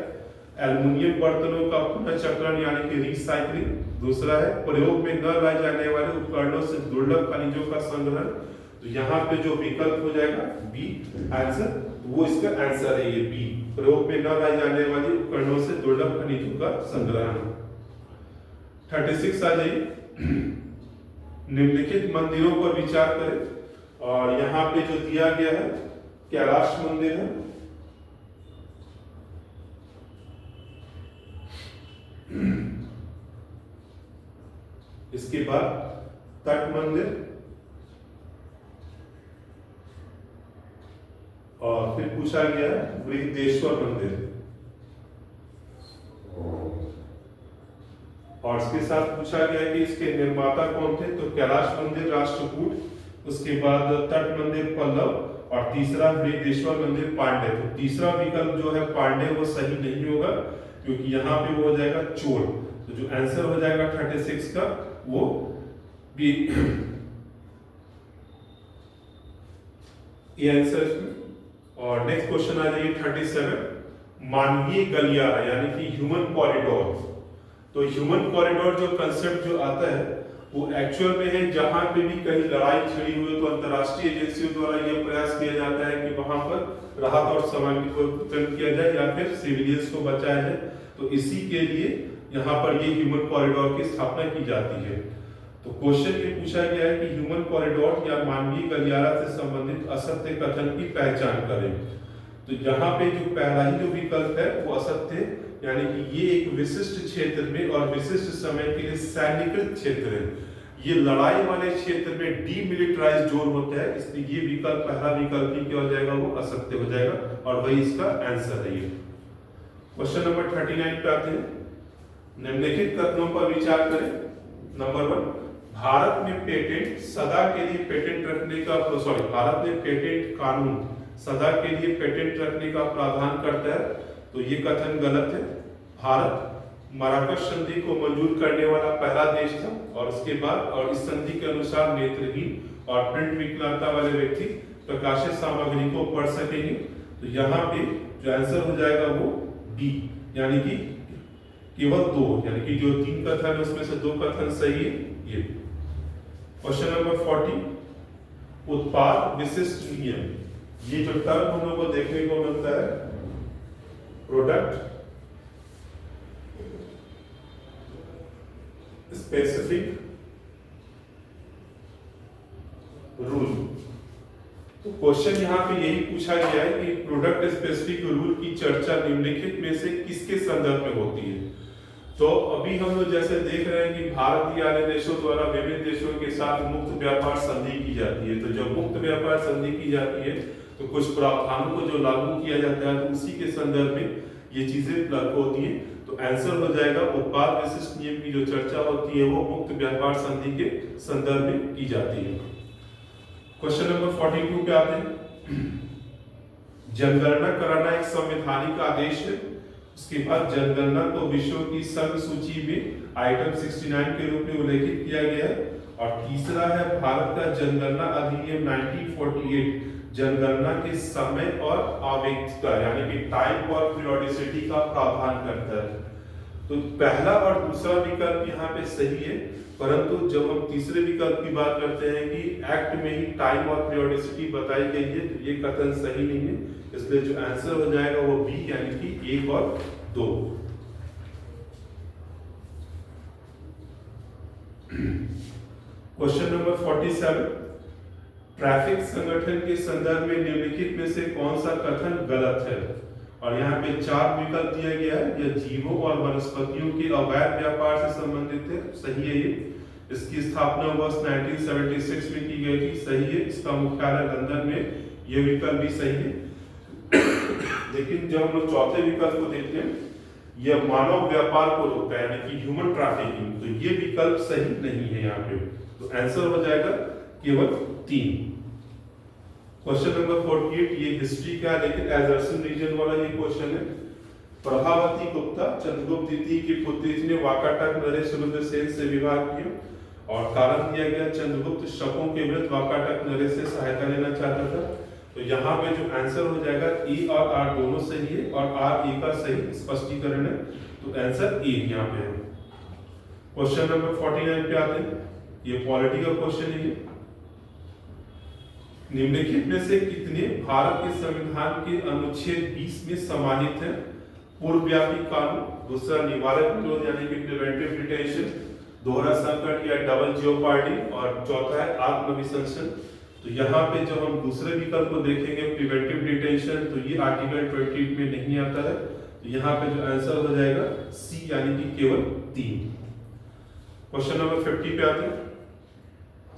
एल्युमिनियम बर्तनों का पुनर्चक्रण यानी कि रिसाइक्लिंग, दूसरा है प्रयोग में न लाए जाने वाले उपकरणों से दुर्लभ खनिजों का संग्रहण, तो यहाँ पे जो विकल्प हो जाएगा बी आंसर, वो इसका आंसर है ये बी, प्रयोग में न लाए जाने वाले उपकरणों से दुर्लभ खनिजों का संग्रहण। 36 आ जाइए, निम्नलिखित मंदिरों पर विचार करें, और यहाँ पे जो दिया गया है कैलाश मंदिर है, इसके बाद तट मंदिर, और फिर पूछा गया है बृहदेश्वर मंदिर, और इसके साथ पूछा गया कि इसके निर्माता कौन थे, तो कैलाश मंदिर राष्ट्रकूट, उसके बाद तट मंदिर पल्लव, और तीसरा बृहदेश्वर मंदिर पांड्य। तो तीसरा विकल्प जो है पांड्य वो सही नहीं होगा, क्योंकि यहाँ पे वो हो जाएगा चोल। तो जो आंसर हो जाएगा 36 का वो बी ये आंसर इसमें। और नेक्स्ट क्वेश्चन आ जाइए 37, मानवीय गलियारा यानी कि ह्यूमन कॉरिडोर। तो ह्यूमन कॉरिडोर जो कंसेप्ट जो आता है वो एक्चुअल में है जहां पे भी कहीं लड़ाई छिड़ी हुई तो अंतरराष्ट्रीय एजेंसियों द्वारा यह प्रयास किया जाता है कि वहां पर राहत और सामग्री को वितरण किया जाए या फिर सिविलियंस को बचाया जाए। तो इसी के लिए यहाँ पर ये ह्यूमन कॉरिडोर की स्थापना की जाती है। तो क्वेश्चन ये पूछा गया है कि ह्यूमन कॉरिडोर या मानवीय गलियारा से संबंधित असत्य कथन की पहचान करें। तो यहाँ पे जो पहला ही जो विकल्प है वो असत्य, यानी कि ये एक विशिष्ट क्षेत्र में और विशिष्ट समय के लिए सैन्यकृत क्षेत्र है, ये लड़ाई वाले क्षेत्र में डीमिलिटराइज्ड जोन होता है, इसलिए ये विकल्प पहला विकल्प ही क्या हो जाएगा, वो असत्य हो जाएगा और वही इसका आंसर है। ये क्वेश्चन नंबर 39 पे आते हैं। निम्नलिखित कथनों पर विचार करें। नंबर 1, भारत में पेटेंट सदा के लिए पेटेंट रखने का भारत में पेटेंट कानून सदा के लिए पेटेंट रखने का प्रावधान करता है। तो ये कथन गलत है। भारत मराकश संधि को मंजूर करने वाला पहला देश था और इसके बाद और इस संधि के अनुसार नेत्रहीन और प्रिंट विकलांगता वाले व्यक्ति प्रकाशित सामग्री को पढ़ सकेंगे। तो यहाँ पे जो आंसर हो जाएगा वो बी, यानी कि केवल 2, यानी कि जो 3 कथन है उसमें से 2 कथन सही है। ये क्वेश्चन नंबर 40, उत्पाद विशिष्ट नियम। ये जो टर्म हम लोग को देखने को मिलता है, प्रोडक्ट स्पेसिफिक रूल। तो क्वेश्चन यहाँ पे यही पूछा गया है कि प्रोडक्ट स्पेसिफिक रूल की चर्चा निम्नलिखित में से किसके संदर्भ में होती है। तो अभी हम लोग जैसे देख रहे हैं कि भारत या अन्य देशों द्वारा विभिन्न देशों के साथ मुक्त व्यापार संधि की जाती है। तो जब मुक्त व्यापार संधि की जाती है तो कुछ प्रावधानों को जो लागू किया जाता है तो उसी के संदर्भ में ये चीजें लागू होती हैं। तो आंसर हो जाएगा उत्पाद विशिष्ट नियम की जो चर्चा होती है वो मुक्त व्यापार संधि के संदर्भ में की जाती है। क्वेश्चन नंबर 42 पे आते हैं। जनगणना कराना एक संवैधानिक आदेश है। उसके बाद जनगणना को विश्व की संघ सूची में आइटम 69 के रूप में उल्लेखित किया गया है। और तीसरा है भारत का जनगणना अधिनियम 1948 जनगणना के समय और आवधिकता यानी कि टाइम और पीरियोडिसिटी का प्रावधान करता है। तो पहला और दूसरा विकल्प यहाँ पे सही है, परंतु जब हम तीसरे विकल्प की बात करते हैं कि एक्ट में ही टाइम और पीरियोडिसिटी बताई गई है, तो ये कथन सही नहीं है। इसलिए जो आंसर हो जाएगा वो बी, यानी कि 1 और 2। क्वेश्चन नंबर 47, ट्रैफिक संगठन के संदर्भ में निम्नलिखित में से कौन सा कथन गलत है। और यहाँ पे 4 विकल्प दिया गया है। यह जीवों और वनस्पतियों के अवैध व्यापार से संबंधित है, सही है। ये इसकी स्थापना वर्ष 1976 में की गई थी, सही है। इसका मुख्यालय लंदन में, ये विकल्प भी सही है। लेकिन जब हम लोग चौथे विकल्प को देखते हैं, यह मानव व्यापार को रोकता है यानी कि ह्यूमन ट्रैफिकिंग, तो ये विकल्प सही नहीं है यहाँ पे। तो आंसर हो जाएगा केवल 3। क्वेश्चन नंबर 48, ये हिस्ट्री का है लेकिन एजर्सन रीजन वाला ये क्वेश्चन है। प्रभावती गुप्ता चंद्रगुप्त द्वितीय की पुत्री थी ने वाकाटक नरेश रुद्रसेन से विवाह किया और कारण दिया गया चंद्रगुप्त शकों के विरुद्ध वाकाटक नरेश से सहायता लेना चाहता था। तो यहाँ पे जो आंसर हो जाएगा ई और आर दोनों सही है और आर ए का सही स्पष्टीकरण है। तो आंसर ए यहाँ पे है। क्वेश्चन नंबर 49 पे आते हैं। ये पॉलिटी का क्वेश्चन है। निम्नलिखित में से कितने भारत के संविधान के अनुच्छेद 20 में समाहित है। पूर्वव्यापी कानून, दूसरा निवारक विरोध यानी कि प्रिवेंटिव डिटेंशन, दोहरा संकट या डबल जियोपार्डी, और चौथा है आत्मविसंसन। तो यहाँ पे जब हम दूसरे विकल्प को देखेंगे प्रिवेंटिव डिटेंशन, तो ये आर्टिकल 20 में नहीं आता है। तो यहाँ पे जो आंसर हो जाएगा सी, यानी कि केवल 3। क्वेश्चन नंबर 50 पे आते हैं।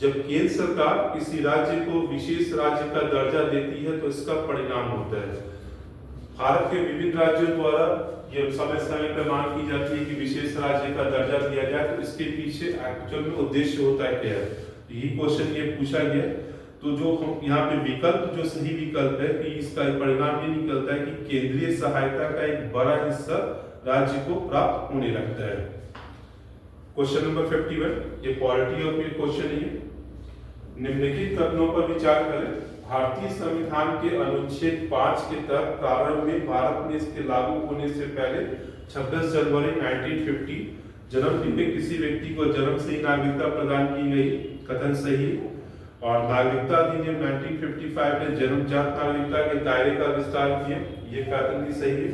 जब केंद्र सरकार किसी राज्य को विशेष राज्य का दर्जा देती है तो इसका परिणाम होता है। भारत के विभिन्न राज्यों द्वारा यह समय समय पर मांग की जाती है कि विशेष राज्य का दर्जा दिया जाए, तो इसके पीछे एक्चुअल में उद्देश्य होता है क्या है, यही क्वेश्चन ये पूछा गया। तो जो हम यहाँ पे विकल्प जो सही विकल्प है कि इसका परिणाम ये निकलता है कि केंद्रीय सहायता का एक बड़ा हिस्सा राज्य को प्राप्त होने लगता है। क्वेश्चन नंबर 51, ये पॉलिटी ऑफ क्वेश्चन है। निम्नलिखित कथनों पर विचार करें। भारतीय संविधान के अनुच्छेद 5 के तहत प्रारंभ में भारत में इसके लागू होने से पहले 26 जनवरी 1950 जन्म दिन में किसी व्यक्ति को जन्म से ही नागरिकता प्रदान की गई, कथन सही है। और नागरिकता अधिनियम 1955 ने जन्मजात नागरिकता के दायरे का विस्तार किया, ये कथन भी सही है।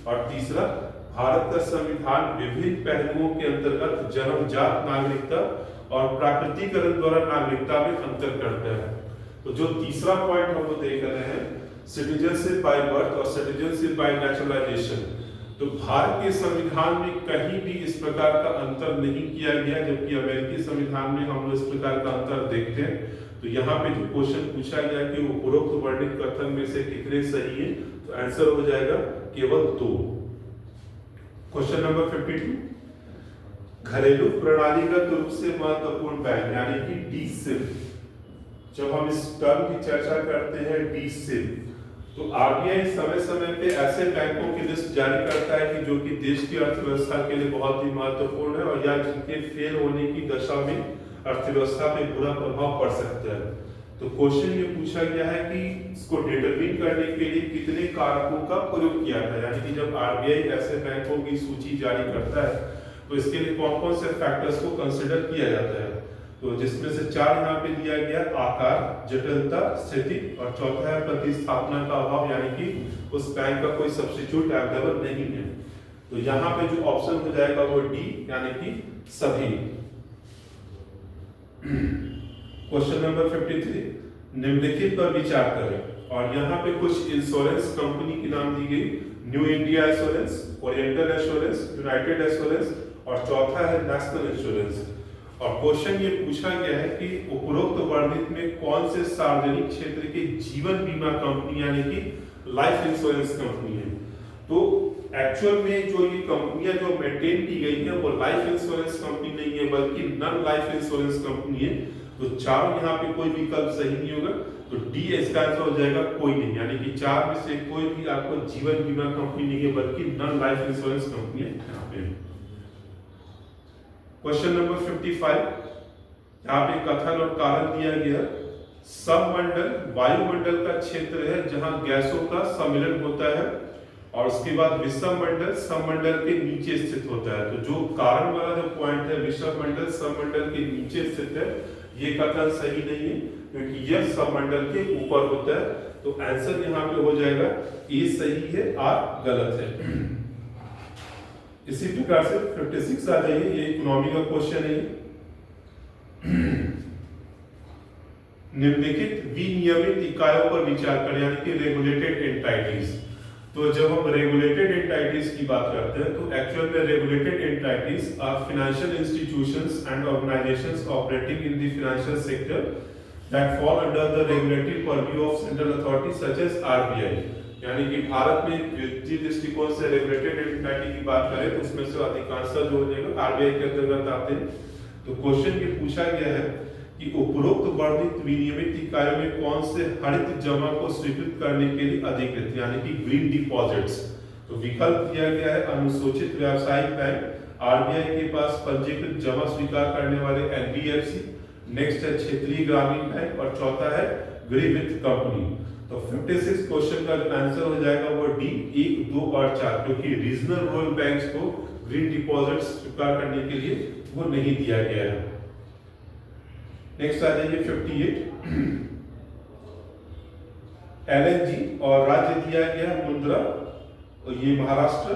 और तीसरा, भारत का संविधान विभिन्न पहलुओं के अंतर्गत जन्मजात नागरिकता और प्राकृतिकरण द्वारा नागरिकता में अंतर करता है। तो जो तीसरा पॉइंट हम लोग देख रहे हैं, सिटीजनशिप बाय बर्थ और सिटीजनशिप बाय नेचुरलाइजेशन, तो भारत के संविधान में कहीं भी इस प्रकार का अंतर नहीं किया गया, जबकि अमेरिकी संविधान में हम लोग इस प्रकार का अंतर देखते हैं। तो यहाँ पे जो क्वेश्चन पूछा गया कि उपरोक्त वर्णित कथन में से कितने सही है, तो आंसर हो जाएगा केवल 2। क्वेश्चन नंबर 52, घरेलू प्रणालीगत रूप से महत्वपूर्ण बैंक यानी कि डीसिल, जब हम इस टर्म की चर्चा करते हैं डीसिल, तो आरबीआई समय समय पे ऐसे बैंकों की लिस्ट जारी करता है कि जो कि देश की अर्थव्यवस्था के लिए बहुत ही महत्वपूर्ण है और या जिनके फेल होने की दशा में अर्थव्यवस्था पे बुरा प्रभाव पड़ सकता है। तो क्वेश्चन ये पूछा गया है कि इसको डिटरमिन करने के लिए कितने कारकों का प्रयोग किया था, यानी कि जब आरबीआई ऐसे बैंकों की सूची जारी करता है तो इसके लिए कौन कौन से फैक्टर्स को कंसिडर किया जाता है। तो जिसमें से 4 यहाँ पे दिया गया, आकार, जटिलता, स्थिति और चौथा है प्रतिस्थापना का अभाव, यानी कि उस बैंक का कोई सब्स्टिट्यूट अवेलेबल नहीं है। तो यहाँ पे जो ऑप्शन हो जाएगा वो डी, यानी कि सभी। क्वेश्चन नंबर 53, निम्नलिखित पर विचार करें और यहाँ पे कुछ इंश्योरेंस कंपनी की नाम दी गई, new India assurance, oriental assurance, United assurance और चौथा है नेशनल इंश्योरेंस। और क्वेश्चन ये पूछा गया है कि उपरोक्त वर्णित में कौन से सार्वजनिक क्षेत्र के जीवन बीमा कंपनी यानी कि लाइफ इंश्योरेंस कंपनी है। तो एक्चुअल में जो ये कंपनियां जो मेंटेन की गई है वो लाइफ इंश्योरेंस कंपनी नहीं है बल्कि नॉन लाइफ इंश्योरेंस कंपनी है। तो चारों यहाँ पे कोई विकल्प सही नहीं होगा, तो डी इसका आंसर हो जाएगा कोई नहीं, यानी कि 4 में से कोई भी आपको जीवन बीमा कंपनी नहीं है बल्कि नॉन लाइफ इंश्योरेंस कंपनी है यहाँ पे। क्वेश्चन नंबर 55, यहाँ पे कथन और कारण दिया गया, सममंडल वायुमंडल का क्षेत्र है जहां गैसों का सम्मिलन होता है और उसके बाद विषम मंडल सममंडल के नीचे स्थित होता है। तो जो कारण वाला जो पॉइंट है विषम मंडल सममंडल के नीचे स्थित है, ये कथन सही नहीं है क्योंकि यह सममंडल के ऊपर होता है। तो आंसर यहाँ पे हो जाएगा ए सही है, आर गलत है। इसी प्रकार से 56 आ जाइए, ये इकोनॉमी का क्वेश्चन है। निम्नलिखित विनियमित इकाइयों पर विचार करें यानी कि रेगुलेटेड एंटाइटीज। तो जब हम रेगुलेटेड एंटाइटीज की बात करते हैं तो एक्चुअल में regulated entities are financial institutions and organisations operating in the financial sector that fall under the regulatory purview of central authority such as RBI. यानी कि भारत में वित्तीय दृष्टिकोण से रेगुलेटेड एंटिटी की बात करें तो उसमें से अधिकांशतः जो हो आरबीआई के अंतर्गत आते हैं। तो क्वेश्चन ये पूछा गया है कि उपरोक्त वर्णित विनियमित इकाइयों में कौन से हरित जमा को स्वीकृत करने के लिए अधिकृत यानी कि ग्रीन डिपॉजिट्स। तो विकल्प दिया गया है अनुसूचित व्यावसायिक बैंक, आरबीआई के पास पंजीकृत जमा स्वीकार करने वाले एनबीएफसी, नेक्स्ट है क्षेत्रीय ग्रामीण बैंक और चौथा है गृह वित्त कंपनी। तो 56 क्वेश्चन का आंसर हो जाएगा वो डी 1, 2 और 4, क्योंकि रीजनल रूरल बैंक्स को ग्रीन डिपॉजिट्स स्वीकार करने के लिए वो नहीं दिया गया है। नेक्स्ट आ जाइए 58, एलएनजी और राज्य दिया गया मुंद्रा, और ये महाराष्ट्र,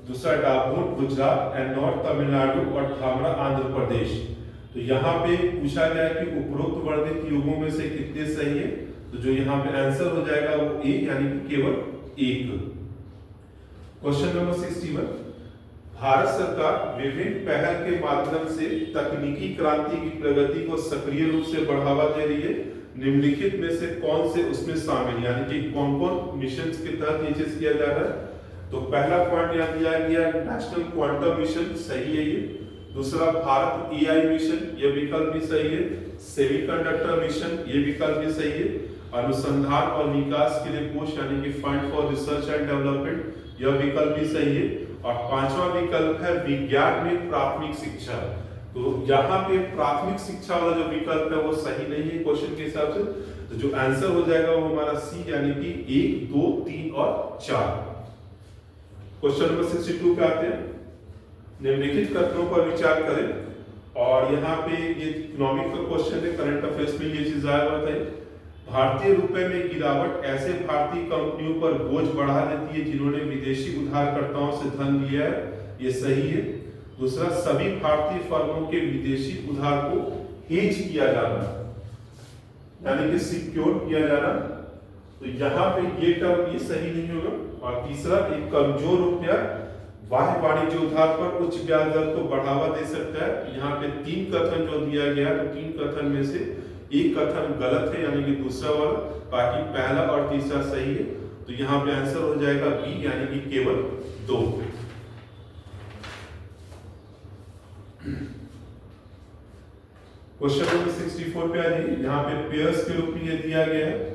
दूसरा डाबून गुजरात एंड नॉर्थ तमिलनाडु और धामरा आंध्र प्रदेश। तो यहाँ पे पूछा गया कि उपरोक्त वर्णित युगों में से कितने सही है। तो जो यहाँ पे आंसर हो जाएगा वो ए यानी कि केवल 1। क्वेश्चन नंबर 61, भारत सरकार विभिन्न पहल के माध्यम से तकनीकी क्रांति की प्रगति को सक्रिय रूप से बढ़ावा दे रही है। निम्नलिखित में से कौन से उसमें शामिल यानी कि कौन कौन मिशन के तहत ये चीज किया जा रहा है। तो पहला पॉइंट यहाँ दिया गया नेशनल क्वांटम मिशन, सही है ये। दूसरा भारत एआई मिशन, ये विकल्प भी सही है। सेमीकंडक्टर मिशन, ये विकल्प भी सही है। अनुसंधान और विकास के लिए कोष यानी कि fund for research and development, यह विकल्प भी सही है। और पांचवा विकल्प है विज्ञान में प्राथमिक शिक्षा। तो यहाँ पे प्राथमिक शिक्षा वाला जो विकल्प है वो सही नहीं है क्वेश्चन के हिसाब से। तो जो आंसर हो जाएगा वो हमारा सी यानी कि 1, 2, 3 और 4। क्वेश्चन नंबर 62 पे आते हैं। निम्नलिखित कथनों पर विचार करें और यहाँ पे ये इकोनॉमिक का क्वेश्चन है, करंट अफेयर्स में ये चीज आया हुआ था। भारतीय रुपए में गिरावट ऐसे भारतीय कंपनियों पर बोझ बढ़ा देती है जिन्होंने विदेशी उधारकर्ताओं से धन लिया है, ये सही है। दूसरा, सभी भारतीय फर्मों के विदेशी उधार को हेज किया जाना, यानी कि सिक्योर किया जाना, तो यहाँ पे ये टर्म ये सही नहीं होगा। और तीसरा, एक कमजोर रुपया बाह्य वाणिज्य उधार पर उच्च ब्याज दर को बढ़ावा दे सकता है। यहाँ पे 3 कथन जो दिया गया, तो 3 कथन में से एक कथन गलत है, यानी कि दूसरा वाला, बाकी पहला और तीसरा सही है। तो यहाँ पे आंसर हो जाएगा बी, यानी कि केवल 2। क्वेश्चन नंबर 64 पे आ जाइए। यहाँ पे पेयर्स के रूप में ये दिया गया है,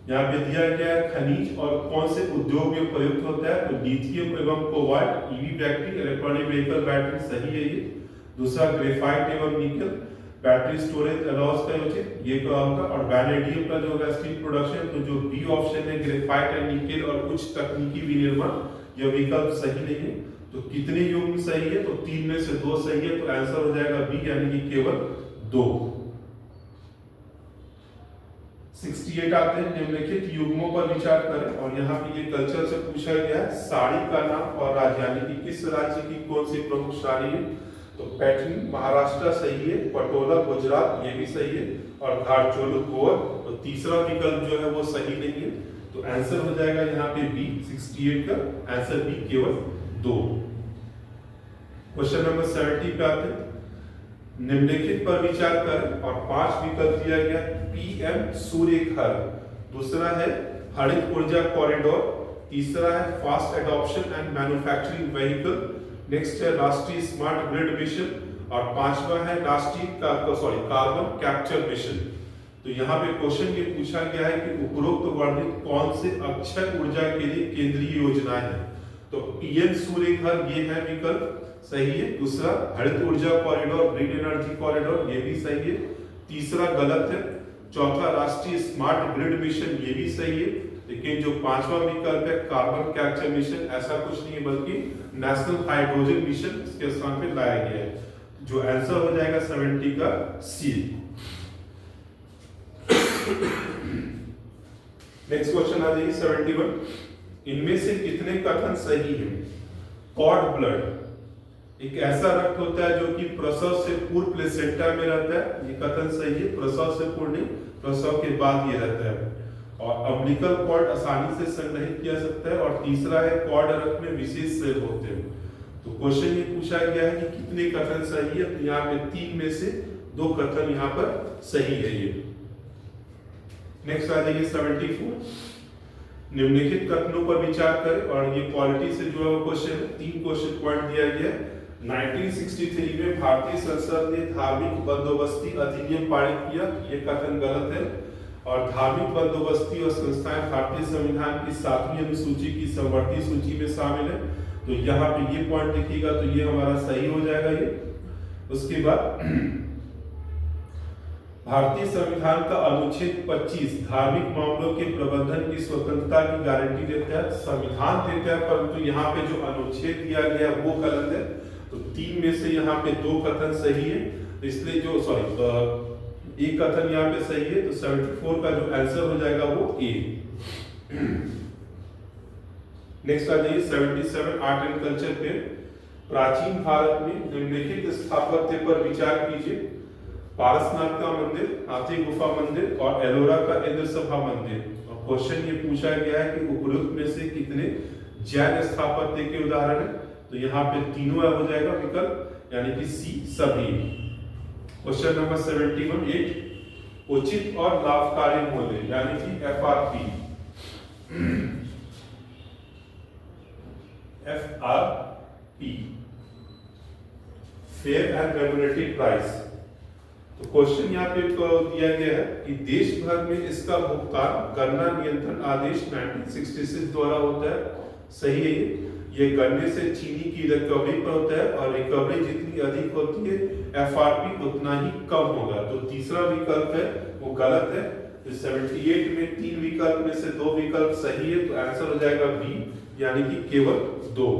यहाँ पे दिया गया है खनिज और कौन से उद्योग में प्रयुक्त होता है, तो लिथियम एवं cobalt, EV battery, electronic vehicle battery, सही है ये। दूसरा, ग्रेफाइट एवं निकल, बैटरी स्टोरेज अलॉस का यूज, ये क्या होगा। और वैनेडियम का जो होगा स्टील प्रोडक्शन, तो जो बी ऑप्शन है ग्रेफाइट एंड निकल और कुछ तकनीकी विनिर्माण, यह विकल्प सही नहीं है। तो कितने युग्म सही है, तो 3 में से 2 सही है, तो आंसर हो जाएगा बी, यानी कि केवल 2। 68 आते हैं, निम्नलिखित युग्मों पर विचार करें। और यहाँ पे ये कल्चर से पूछा गया है, साड़ी का नाम और राज्य, यानी कि किस राज्य की कौन सी प्रमुख साड़ी है, तो पैठनी महाराष्ट्र सही है, पटोला गुजरात ये भी सही है, और धारचोलू गोवा। तो तीसरा विकल्प जो है वो सही नहीं है, तो आंसर हो जाएगा यहाँ पे बी, 68 का आंसर बी, केवल 2। क्वेश्चन नंबर 70 पे आते हैं। निम्नलिखित पर विचार करें और 5 विकल्प दिया गया। पीएम सूर्य घर, दूसरा है हरित ऊर्जा कॉरिडोर, तीसरा है fast adoption and manufacturing vehicle, next है राष्ट्रीय स्मार्ट ग्रिड मिशन, और 5वां है राष्ट्रीय कार्बन कैप्चर मिशन। तो यहाँ पे क्वेश्चन ये पूछा गया है कि उपरोक्त वर्णित कौन से अक्षय ऊर्जा के लिए केंद्रीय योजनाएं हैं, तो पीएम सूर्य घर ये है विकल्प, सही है। दूसरा, हरित ऊर्जा कॉरिडोर, ग्रीन एनर्जी कॉरिडोर, ये भी सही है। तीसरा गलत है। चौथा, राष्ट्रीय स्मार्ट ग्रिड मिशन, ये भी सही है। लेकिन जो 5वां विकल्प है कार्बन कैप्चर मिशन, ऐसा कुछ नहीं है, बल्कि नेशनल हाइड्रोजन मिशन इसके स्थान पे लाया गया है। जो आंसर हो जाएगा 70 का सी। नेक्स्ट क्वेश्चन आ जाइए 71। इनमें से कितने कथन सही है। कॉर्ड ब्लड एक ऐसा रक्त होता है जो कि प्रसव से पूर्व प्लेसेंटा में रहता है, ये कथन सही है। प्रसव से पूर्व नहीं, प्रसव के बाद ये रहता है। और अम्बिलिकल कॉर्ड आसानी से संग्रहित किया सकता है। और तीसरा है कॉर्ड रक्त में विशेष सेल होते हैं। तो क्वेश्चन ये पूछा गया है कि कितने कथन सही है, तो यहाँ पे 3 में से 2 कथन यहाँ पर सही है ये। नेक्स्ट आ जाइए 74। निम्नलिखित कथनों पर विचार करें, और ये क्वालिटी से जो है क्वेश्चन है। 3 क्वेश्चन पॉइंट दिया गया है। 1963 में भारतीय संसद ने धार्मिक बंदोबस्ती अधिनियम पारित किया, ये कथन गलत है। और धार्मिक बंदोबस्ती और संस्थाएं भारतीय संविधान की 7वीं अनुसूची की समवर्ती सूची में शामिल है, तो यहाँ पे ये पॉइंट लिखिएगा, तो ये हमारा सही हो जाएगा ये। उसके बाद भारतीय संविधान का अनुच्छेद 25 धार्मिक मामलों के प्रबंधन की स्वतंत्रता की गारंटी देता है, संविधान देता है, परंतु यहाँ पे जो अनुच्छेद दिया गया वो गलत है। तो 3 में से यहाँ पे 2 कथन सही है, इसलिए जो एक कथन यहाँ पे सही है, तो 74 का जो आंसर हो जाएगा वो ए। नेक्स्ट आ जाइए 77 आर्ट एंड कल्चर पे। प्राचीन भारत में निम्नलिखित स्थापत्य पर विचार कीजिए। पारसनाथ का मंदिर, हाथी गुफा मंदिर और एलोरा का इंद्र सभा मंदिर। और क्वेश्चन ये पूछा गया है कि उपरोक्त में से कितने जैन स्थापत्य के उदाहरण है, तो यहाँ पे तीनों हो जाएगा विकल्प, यानी कि सी सभी। क्वेश्चन नंबर 71 उचित और लाभकारी मूल्य, यानी कि FRP. FRP fair and remunerative price. तो क्वेश्चन यहाँ पे दिया गया है कि देश भर में इसका भुगतान गन्ना नियंत्रण आदेश 1966 द्वारा होता है, सही है ये गन्ने से चीनी की रिकवरी पर होता है, और रिकवरी जितनी अधिक होती है एफआरपी उतना ही कम होगा। तो तीसरा विकल्प है वो गलत है। तो 78 में 3 विकल्प में से 2 विकल्प सही है, तो आंसर हो जाएगा बी, यानी कि केवल 2।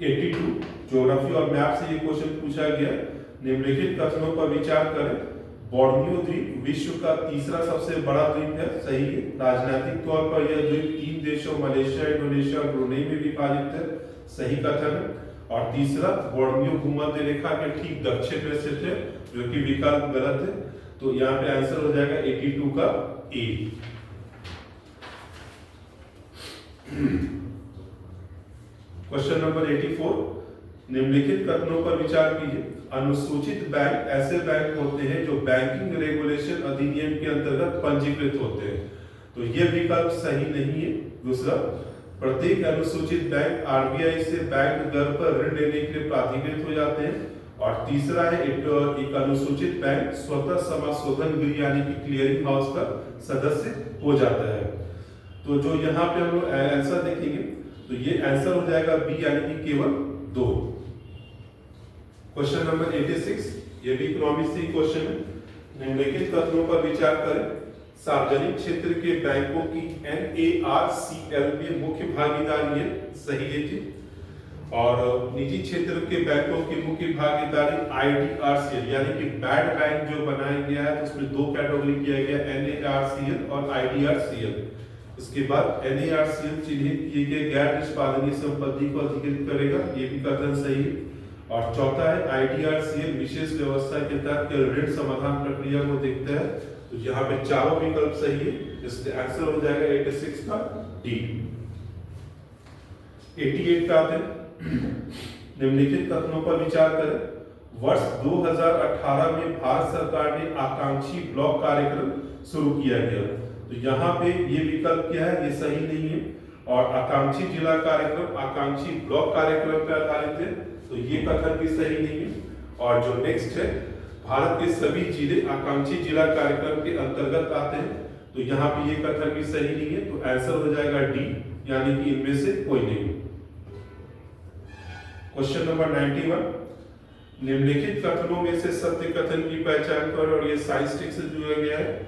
82 ज्योग्राफी और मैप से ये क्वेश्चन पूछा गया। निम्नलिखित कथनों पर विचार करें। बोर्नियो द्वीप विश्व का तीसरा सबसे बड़ा द्वीप है, सही है। राजनीतिक तौर पर यह द्वीप 3 देशों मलेशिया, इंडोनेशिया और ब्रुनेई में विभाजित है, सही कथन है। और तीसरा, बोर्नियो भूमध्य रेखा के ठीक दक्षिण में स्थित है, जो कि विकल्प गलत है। तो यहाँ पे आंसर हो जाएगा 82 का ए। क्वेश्चन नंबर 84, निम्नलिखित कथनों पर विचार कीजिए। अनुसूचित बैंक ऐसे बैंक होते हैं जो बैंकिंग रेगुलेशन अधिनियम के अंतर्गत पंजीकृत होते हैं, तो यह विकल्प सही नहीं है। दूसरा, प्रत्येक अनुसूचित बैंक आरबीआई से बैंक दर पर ऋण लेने के लिए प्राधिकृत हो जाते हैं। और तीसरा है, एक अनुसूचित बैंक स्वतः समाशोधन गृह यानी कि क्लियरिंग हाउस का सदस्य हो जाता है। तो जो यहाँ पे हम लोग आंसर देखेंगे, तो ये आंसर हो जाएगा बी यानी कि केवल 2। क्वेश्चन नंबर 86, ये भी इकोनॉमिक्स से क्वेश्चन है। निम्नलिखित कथनों पर विचार करें। सार्वजनिक क्षेत्र के बैंकों की NARCL में मुख्य भागीदारी है, सही है जी। और निजी क्षेत्र के बैंकों की मुख्य भागीदारी IDRCL यानी कि बैड बैंक जो बनाया गया है, तो उसमें 2 कैटेगरी किया गया, NARCL और IDRCL। इसके बाद NARCL चिन्हित किए गए गैर निष्पादनीय संपत्ति को अधिकृत करेगा, ये भी कथन सही है। और चौथा है, IDRCL विशेष व्यवस्था के तहत ऋण समाधान प्रक्रिया को देखता है। तो यहाँ पे चारों विकल्प सही है, इसलिए आंसर हो जाएगा 86 का डी। 88 का आते हैं। निम्नलिखित कथनों पर विचार करें। वर्ष 2018 में भारत सरकार ने आकांक्षी ब्लॉक कार्यक्रम शुरू किया गया, तो यहाँ पे ये विकल्प क्या है, ये सही नहीं है। और आकांक्षी जिला कार्यक्रम आकांक्षी ब्लॉक कार्यक्रम पर आधारित है, तो ये कथन भी सही नहीं है। और जो नेक्स्ट है, भारत के सभी जिले आकांक्षी जिला कार्यक्रम के अंतर्गत आते हैं, तो यहाँ पे ये कथन भी सही नहीं है। तो आंसर हो जाएगा डी, यानी कि इनमें से कोई नहीं। क्वेश्चन नंबर 91, निम्नलिखित कथनों में से सत्य कथन की पहचान करो। और ये साइंस टेक्स्ट से जुड़ा गया है।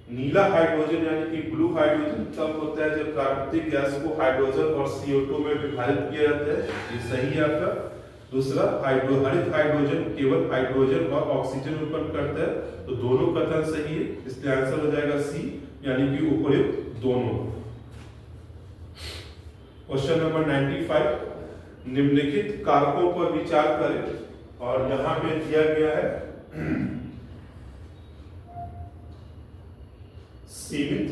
नीला हाइड्रोजन यानी कि ब्लू हाइड्रोजन तब होता है जब प्राकृतिक गैस को हाइड्रोजन और CO2 में विभाजित किया जाता है, ये सही है आपका। दूसरा, हरित हाइड्रोजन केवल हाइड्रोजन और ऑक्सीजन उत्पन्न करता है, तो दोनों कथन सही है, इसलिए आंसर हो जाएगा सी, यानी कि उपयुक्त दोनों। क्वेश्चन नंबर 95, निम्नलिखित कारकों पर विचार करें। और यहां पे दिया गया है सीमित,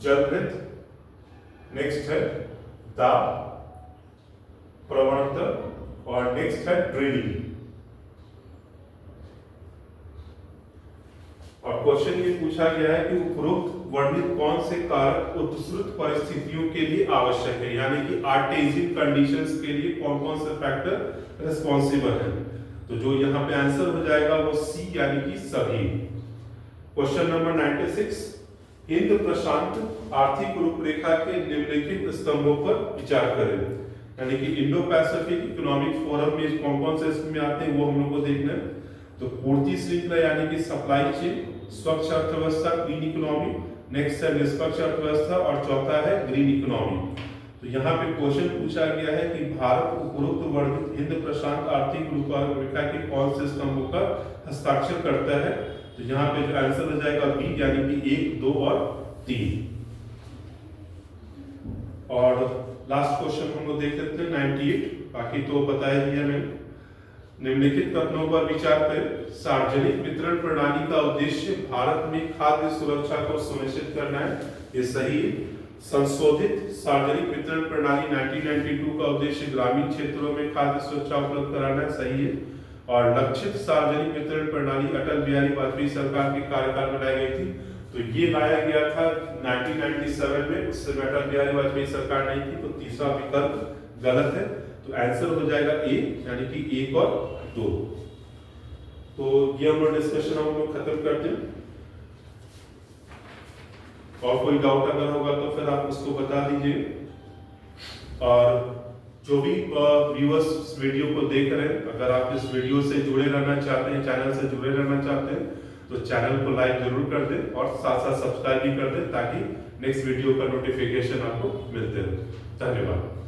जलवृत, नेक्स्ट है दाब, प्रवणता, और नेक्स्ट है ड्रिलिंग। और क्वेश्चन ये पूछा गया है कि उपरोक्त वर्णित कौन से कारक उत्सृत परिस्थितियों के लिए आवश्यक है, यानी कि आर्टेजियन कंडीशंस के लिए कौन कौन से फैक्टर रिस्पॉन्सिबल है। तो जो यहाँ पे आंसर हो जाएगा वो सी, यानी कि सभी। क्वेश्चन नंबर 96, हिंद प्रशांत आर्थिक रूपरेखा के निम्नलिखित स्तंभों पर विचार करें। यानी कि इंडो पैसिफिक इकोनॉमिक फोरम में कौन कौन से इसमें आते हैं वो हम लोग को देखना है। तो पूर्ति श्रृंखला यानी कि सप्लाई चेन, स्वच्छ अर्थव्यवस्था ग्रीन इकोनॉमी, नेक्स्ट है निष्पक्ष अर्थव्यवस्था, और चौथा है ग्रीन इकोनॉमी। तो यहाँ पे क्वेश्चन पूछा गया है कि भारत उपरोक्त वर्णित हिंद प्रशांत आर्थिक रूपरेखा के कौन से स्तंभों का हस्ताक्षर करता है। तो यहाँ पे जो आंसर हो जाएगा बी, यानी कि 1, 2 और 3। और लास्ट क्वेश्चन हम लोग देख लेते हैं 98, बाकी तो बता ही दिया मैंने। निम्नलिखित कथनों पर विचार करें। सार्वजनिक वितरण प्रणाली का उद्देश्य भारत में खाद्य सुरक्षा को सुनिश्चित करना है, ये सही है। संशोधित सार्वजनिक वितरण प्रणाली 1992 का उद्देश्य ग्रामीण क्षेत्रों में खाद्य सुरक्षा उपलब्ध कराना है, सही है। और लक्षित सार्वजनिक वितरण प्रणाली अटल बिहारी वाजपेयी सरकार के कार्यकाल में लाई गई थी, तो ये लाया गया था 1997 में, उस समय अटल बिहारी वाजपेयी सरकार नहीं थी, तो तीसरा विकल्प गलत है। तो आंसर हो जाएगा ए, यानी कि 1 और 2। तो ये हम लोग डिस्कशन हम लोग खत्म करते हैं। और कोई डाउट अगर होगा तो फिर आप उसको बता दीजिए। और जो भी व्यूअर्स वीडियो को देख रहे हैं, अगर आप इस वीडियो से जुड़े रहना चाहते हैं, चैनल से जुड़े रहना चाहते हैं, तो चैनल को लाइक जरूर कर दें और साथ साथ सब्सक्राइब भी कर दें, ताकि नेक्स्ट वीडियो का नोटिफिकेशन आपको मिलते रहे। धन्यवाद।